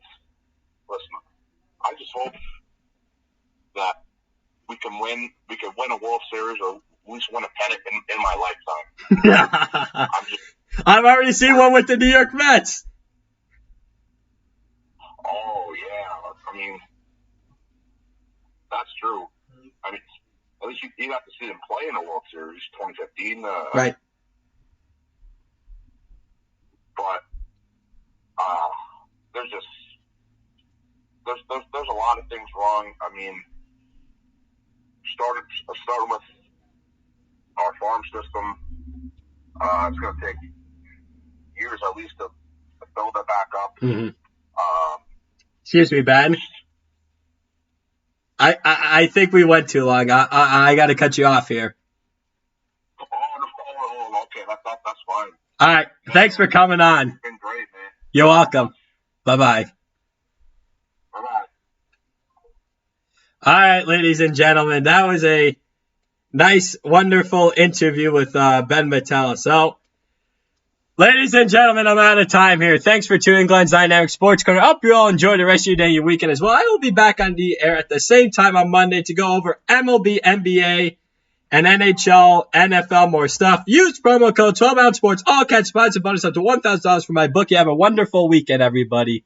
listen, I just hope that we can win a World Series or at least win a pennant in my lifetime. I've already seen one with the New York Mets. Oh, yeah. I mean, that's true. I mean, at least you have to see them play in a World Series, 2015. Right. But there's a lot of things wrong. I mean, starting with our farm system, it's going to take years at least to build it back up. Mm-hmm. Excuse me, Ben. I think we went too long. I got to cut you off here. Oh, okay, that's fine. All right, thanks for coming on. It's been great, man. You're welcome. Bye-bye. Bye-bye. All right, ladies and gentlemen, that was a nice, wonderful interview with Ben Mattel. So, ladies and gentlemen, I'm out of time here. Thanks for tuning in Glenn's Dynamic Sports Corner. I hope you all enjoy the rest of your day, your weekend as well. I will be back on the air at the same time on Monday to go over MLB, NBA, and NHL, NFL, more stuff. Use promo code 12-Ounce Sports. All cash spots and bonus up to $1,000 for my bookie. Have a wonderful weekend, everybody.